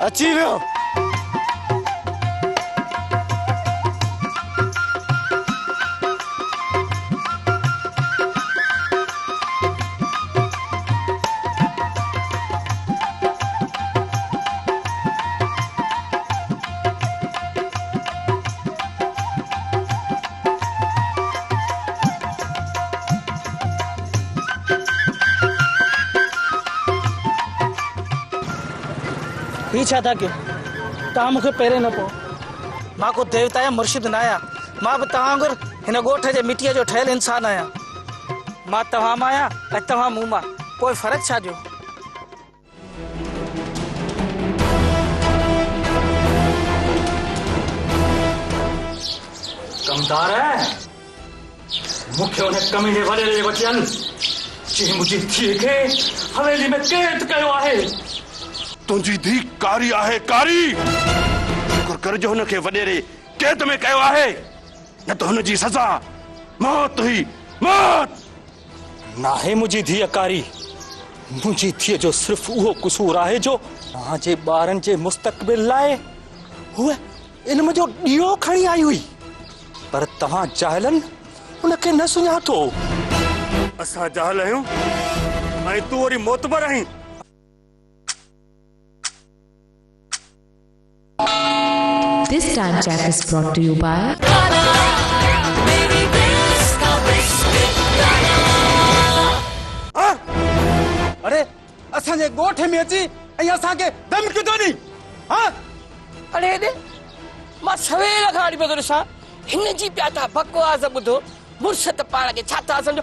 अची वियो। छा था के तव्हां मूंखे पहिरें न पो मां को देवता या मुर्शिद न आहियां। मां बि तव्हां वांगुरु हिन ॻोठ जे मिटीअ जो ठहियल इंसान आहियां। मां तव्हां मां आहियां ऐं तव्हां मूं मां, कोई फ़र्क़ु छा जो? कमदार है मूंखे उन कमीने वॾेरे जे वचन चई मुंहिंजी धीअ खे हवेली में कैद कयो आहे। तुझी धी कारी आहे कारी कर जो हुन खे वडेरे कैद में कयो आहे न तो हुन जी सजा मौत हुई मौत। नाहे मुंहिंजी धीअ कारी, मुंहिंजी धीअ जो सिर्फ़ उहो कसूर आहे जो तव्हांजे ॿारनि जे मुस्तक़बिल लाइ हुए इल्म जो ॾीओ खणी आई हुई, पर तव्हां जाहिलनि उनखे न सुञातो। असां जाहिल आहियूं ऐं तूं वरी मोतबर आहीं। This time check is brought to you by अरे असांजे ॻोठ में अची ऐं असांखे धमकी थो ॾी। हाँ अरे दे मां सवेर खां अड़ी पियो ॾिसां हिन जी पिया था बकवास ॿुधो मुर्शद पाण खे छा था सम्झो।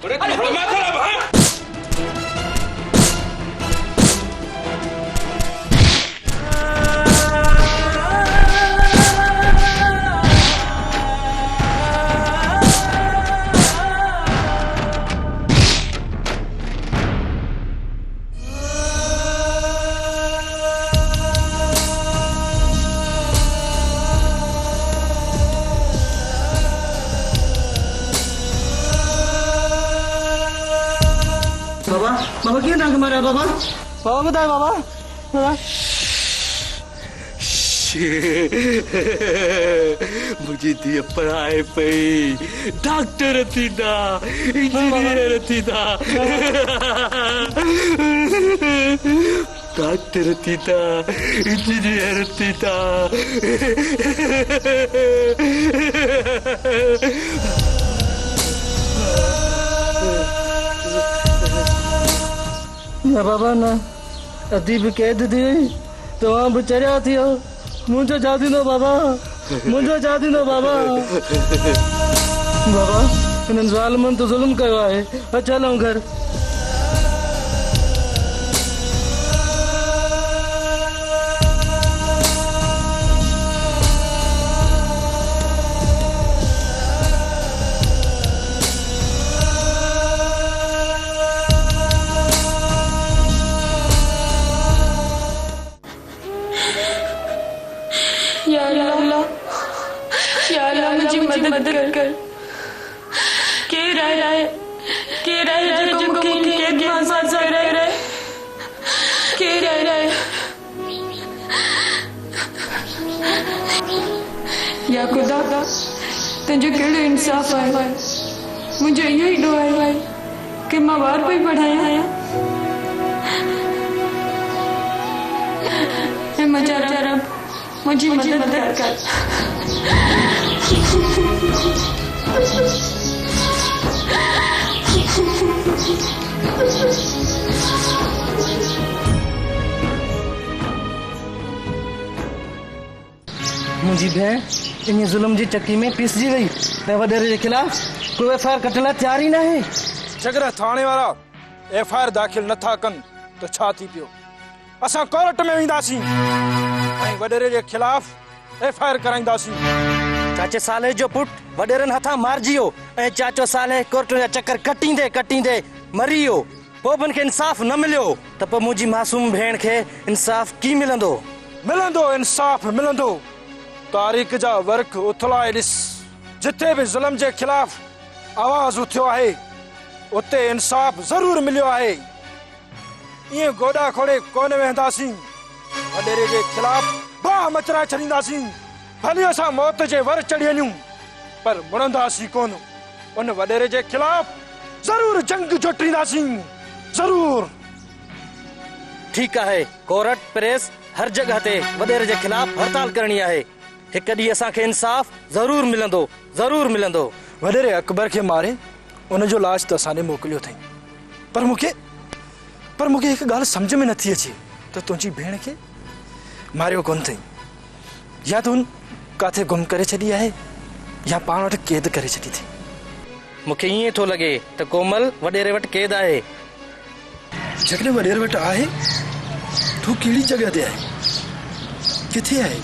बाबा क्यों नाक मारा बाबा? बाबा बताए बाबा। बाबा मुझी धीअ पढ़ाए पई डॉक्टर थींदा इंजीनियर थींदा डॉक्टर थींदा इंजीनियर थींदा। न बाबा न अधी भी कैद थी तव्हां बि चरिया थियो मुंहिंजो छा थींदो बाबा? मुंहिंजो छा थींदो बाबा? बाबा हिननि ज़ालिमनि तो ज़ुल्म कयो आहे। अच हलूं घर। या अल्लाह मुझे मदद कर। के राय जो मुमकिन के दिमाग से रहे के राय या खुदा तुझे केड़ो इंसाफ है। मुझे यही दुआ है कि मां बार कोई पढ़ाया है मजा मुझे मदद कर। मुंहिंजी भेण इन ज़ुल्म जी चक्की में पिसजी वई त वॾेरे जे खिलाफ़ कोई एफआईआर कटण लाइ तयार ई न आहे। जगह थाने वारा एफआईआर दाखिल नथा कनि त छा थी पियो? असां कोर्ट में वेंदासीं ऐं वॾेरे जे खिलाफ़ एफआईआर कराईंदासीं। चाचे साले जो पुट वॾेरनि हथां मारिजी वियो ऐं चाचो साले कोर्ट जा चक्कर कटींदे मरी वियो। पोइ बि हिनखे इंसाफ़ न मिलियो त पोइ मुंहिंजी मासूम भेण खे इंसाफ़ की मिलंदो? इंसाफ़ मिलंदो। तारीख़ जा वर्क उथलाए ॾिस, जिथे भी ज़ुल्म जे खिलाफ़ आवाज़ उथियो आहे उते इंसाफ़ ज़रूर मिलियो आहे। इएं गोॾा खोड़े कोन वेंदासीं। वडेरे जे खिलाफ बाह मचराए छॾींदासीं। भली असां मौत जे वर चढ़ी वञूं पर मुड़ंदासीं कोन। उन वडेरे जे खिलाफ जरूर जंग जोटींदासीं, जरूर। ठीकु आहे, कोर्ट प्रेस हर जगह ते वडेरे जे खिलाफ हड़ताल करणी आहे। हिकु ॾींहुं असांखे इंसाफ़ ज़रूर मिलंदो, ज़रूर मिलंदो। वडेरे अकबर खे मारे उनजो लाश त असां ॾे मोकिलियो अथई, पर मूंखे हिकु ॻाल्हि सम्झ में नथी अचे त तुंहिंजी भेण खे मारियो कोन अथई, या त हुन किथे गुम करे छॾी आहे या पाण वटि क़ैद करे छॾी अथई। मूंखे ईअं थो लॻे त कोमल वडेरे वटि क़ैद आहे। जॾहिं वडेरे वटि आहे तूं कहिड़ी जॻह ते आहे, किथे आहे?